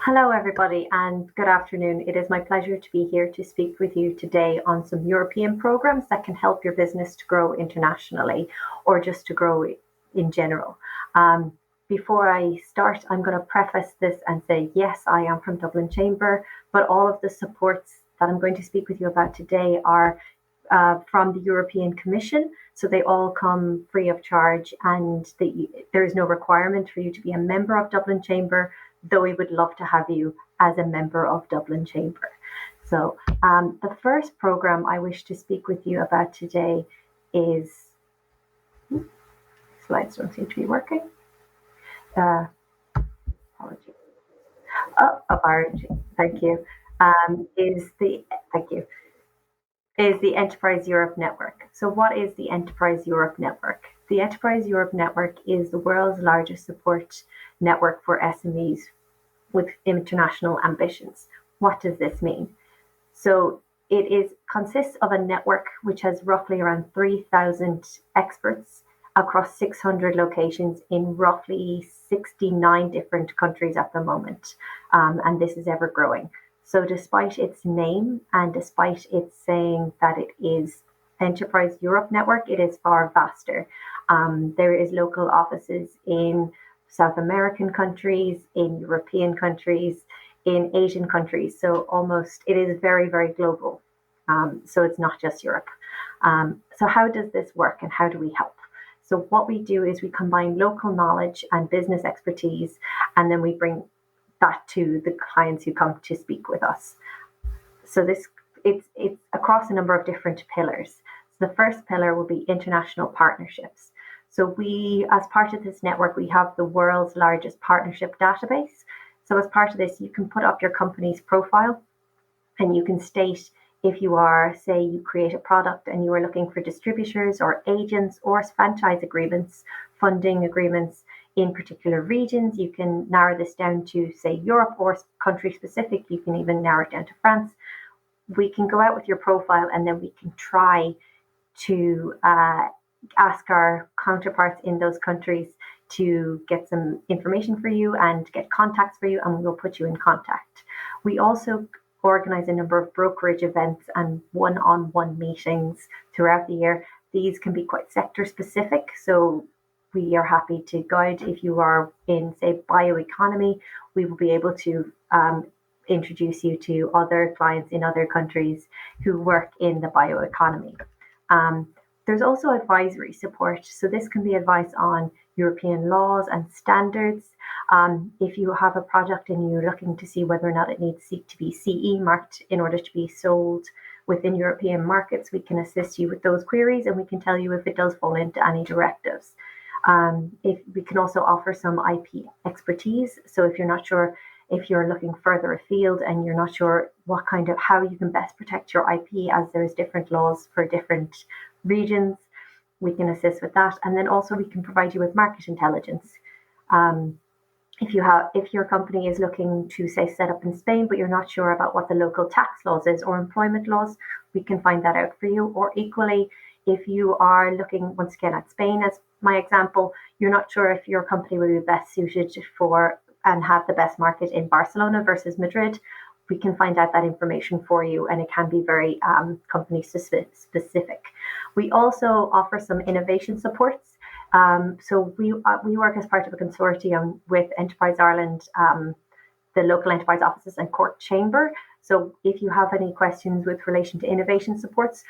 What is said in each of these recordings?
Hello, everybody, and good afternoon. It is my pleasure to be here to speak with you today on some European programs that can help your business to grow internationally or just to grow in general. Um, Before I start, I'm going to preface this and say, yes, I am from Dublin Chamber, but all of the supports that I'm going to speak with you about today are from the European Commission. So they all come free of charge, and there is no requirement for you to be a member of Dublin Chamber, though we would love to have you as a member of Dublin Chamber. So the first program I wish to speak with you about today is, slides don't seem to be working. Apologies. Oh, apology. Thank you. Thank you, is the Enterprise Europe Network. So, what is the Enterprise Europe Network? The Enterprise Europe Network is the world's largest support network for SMEs with international ambitions. What does this mean? So, consists of a network which has roughly around 3,000 experts across 600 locations in roughly 69 different countries at the moment. And this is ever growing. So, despite its name and despite it saying that it is Enterprise Europe Network, it is far vaster. There is local offices in South American countries, in European countries, in Asian countries. So almost it is very, very global. So it's not just Europe. So how does this work and how do we help? So what we do is we combine local knowledge and business expertise, and then we bring that to the clients who come to speak with us. So it's across a number of different pillars. So the first pillar will be international partnerships. So as part of this network, we have the world's largest partnership database. So as part of this, you can put up your company's profile and you can state if you are, say, you create a product and you are looking for distributors or agents or franchise agreements, funding agreements in particular regions. You can narrow this down to, say, Europe or country specific. You can even narrow it down to France. We can go out with your profile and then we can try to ask our counterparts in those countries to get some information for you and get contacts for you, and we will put you in contact. We also organize a number of brokerage events and one-on-one meetings throughout the year. These can be quite sector specific, so we are happy to guide. If you are in, say, bioeconomy, we will be able to introduce you to other clients in other countries who work in the bioeconomy. There's also advisory support. So this can be advice on European laws and standards. If you have a project and you're looking to see whether or not it needs to be CE marked in order to be sold within European markets, we can assist you with those queries and we can tell you if it does fall into any directives. If we can also offer some IP expertise. So if you're not sure, if you're looking further afield and you're not sure how you can best protect your IP, as there's different laws for different regions, we can assist with that. And then also we can provide you with market intelligence. If your company is looking to, say, set up in Spain, but you're not sure about what the local tax laws is or employment laws, we can find that out for you. Or equally, if you are looking once again at Spain as my example, you're not sure if your company will be best suited for and have the best market in Barcelona versus Madrid, we can find out that information for you, and it can be very company specific. We also offer some innovation supports. So we work as part of a consortium with Enterprise Ireland, the local enterprise offices and Cork Chamber. So if you have any questions with relation to innovation supports,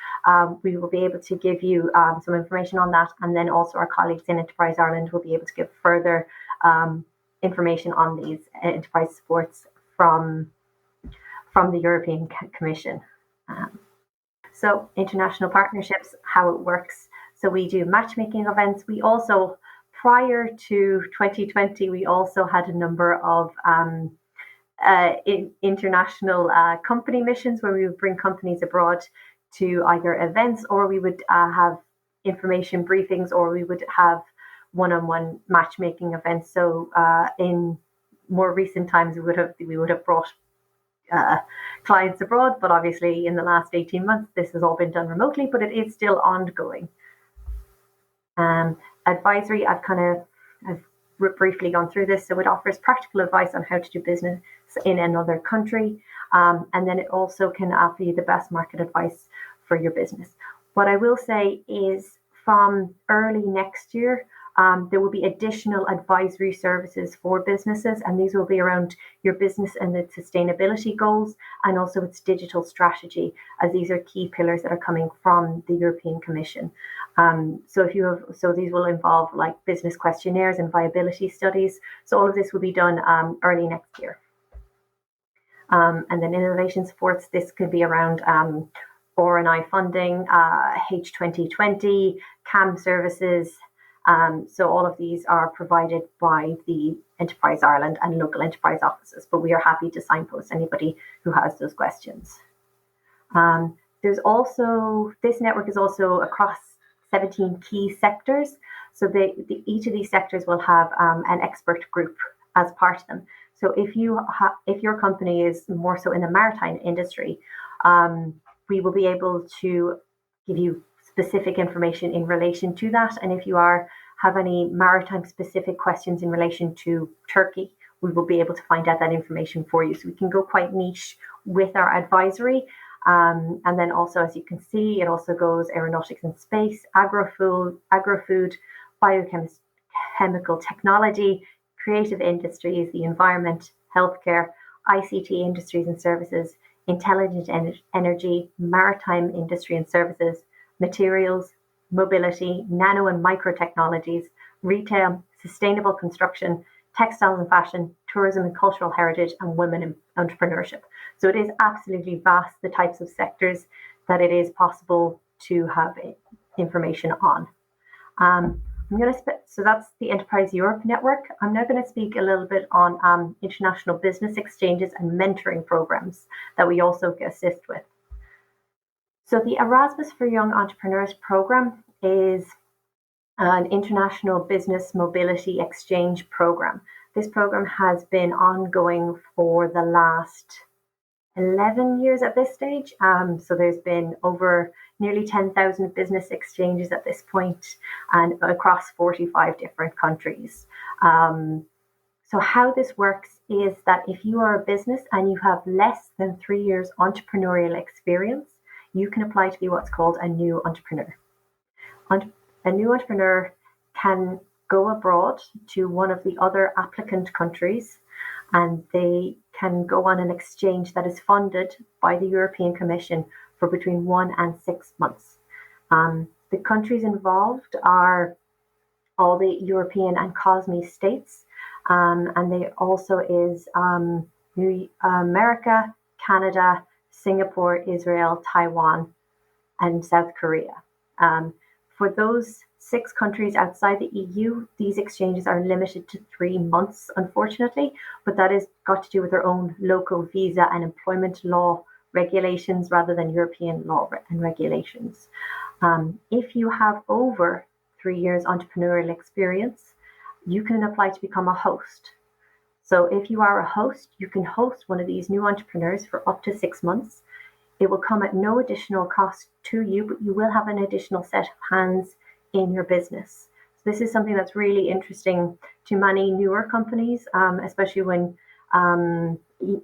we will be able to give you some information on that. And then also our colleagues in Enterprise Ireland will be able to give further information on these enterprise supports from the European Commission. So international partnerships, how it works. So we do matchmaking events. We also, prior to 2020, we also had a number of international company missions where we would bring companies abroad to either events, or we would have information briefings, or we would have one-on-one matchmaking events. So in more recent times, we would have brought clients abroad, but obviously in the last 18 months, this has all been done remotely, but it is still ongoing. Advisory, I've briefly gone through this. So it offers practical advice on how to do business in another country. And then it also can offer you the best market advice for your business. What I will say is from early next year, there will be additional advisory services for businesses, and these will be around your business and its sustainability goals and also its digital strategy, as these are key pillars that are coming from the European Commission. So these will involve like business questionnaires and viability studies. So all of this will be done early next year. And then innovation supports, this could be around R&I funding, H2020, CAM services. So all of these are provided by the Enterprise Ireland and local enterprise offices, but we are happy to signpost anybody who has those questions. There's also, this network is also across 17 key sectors. So each of these sectors will have an expert group as part of them. So if your company is more so in the maritime industry, we will be able to give you specific information in relation to that. And if you have any maritime specific questions in relation to Turkey, we will be able to find out that information for you. So we can go quite niche with our advisory. And then also, as you can see, it also goes aeronautics and space, agro-food, biochemical technology, creative industries, the environment, healthcare, ICT industries and services, intelligent energy, maritime industry and services, materials, mobility, nano and micro technologies, retail, sustainable construction, textiles and fashion, tourism and cultural heritage, and women in entrepreneurship. So it is absolutely vast, the types of sectors that it is possible to have information on. So that's the Enterprise Europe Network. I'm now going to speak a little bit on international business exchanges and mentoring programs that we also assist with. So the Erasmus for Young Entrepreneurs program is an international business mobility exchange program. This program has been ongoing for the last 11 years at this stage. So there's been over nearly 10,000 business exchanges at this point and across 45 different countries. So how this works is that if you are a business and you have less than 3 years entrepreneurial experience, you can apply to be what's called a new entrepreneur. A new entrepreneur can go abroad to one of the other applicant countries, and they can go on an exchange that is funded by the European Commission for between 1 and 6 months. The countries involved are all the European and COSME states, and they also is America, Canada, Singapore, Israel, Taiwan, and South Korea. For those 6 countries outside the EU, these exchanges are limited to 3 months, unfortunately, but that is got to do with their own local visa and employment law regulations rather than European law and regulations. If you have over 3 years entrepreneurial experience, you can apply to become a host. So if you are a host, you can host one of these new entrepreneurs for up to 6 months. It will come at no additional cost to you, but you will have an additional set of hands in your business. So this is something that's really interesting to many newer companies, especially when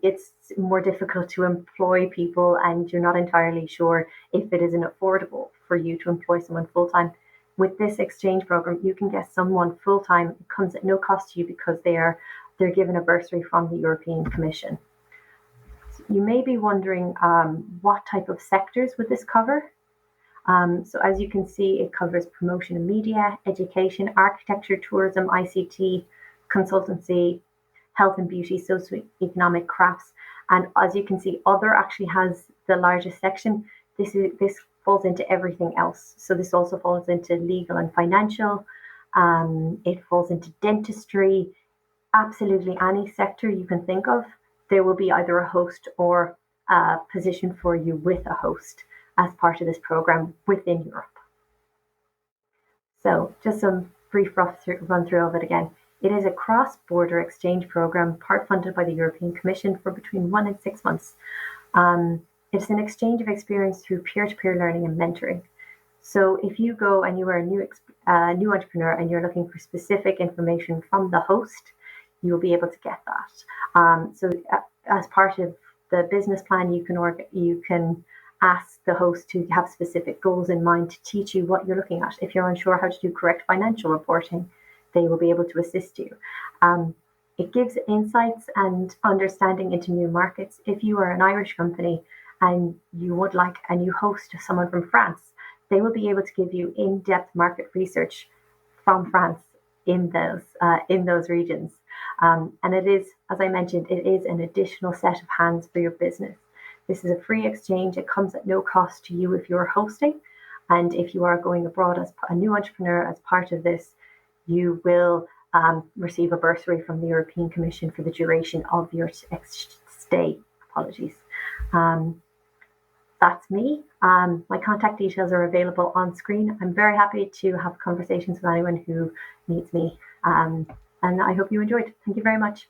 it's more difficult to employ people and you're not entirely sure if it isn't affordable for you to employ someone full-time. With this exchange program, you can get someone full-time. It comes at no cost to you because they're given a bursary from the European Commission. So you may be wondering what type of sectors would this cover? So as you can see, it covers promotion and media, education, architecture, tourism, ICT, consultancy, health and beauty, socioeconomic crafts. And as you can see, other actually has the largest section. This falls into everything else. So this also falls into legal and financial. It falls into dentistry. Absolutely any sector you can think of, there will be either a host or a position for you with a host as part of this program within Europe. So just some brief run through of it again. It is a cross-border exchange program, part funded by the European Commission for between 1 and 6 months. It's an exchange of experience through peer-to-peer learning and mentoring. So if you go and you are a new a new entrepreneur and you're looking for specific information from the host, you will be able to get that. As part of the business plan, you can ask the host to have specific goals in mind to teach you what you're looking at. If you're unsure how to do correct financial reporting, they will be able to assist you. It gives insights and understanding into new markets. If you are an Irish company and you would like a new host, someone from France, they will be able to give you in-depth market research from France in those regions. And it is, as I mentioned, it is an additional set of hands for your business. This is a free exchange. It comes at no cost to you if you're hosting. And if you are going abroad as a new entrepreneur as part of this, you will receive a bursary from the European Commission for the duration of your stay. Apologies. That's me. My contact details are available on screen. I'm very happy to have conversations with anyone who needs me. And I hope you enjoyed. Thank you very much.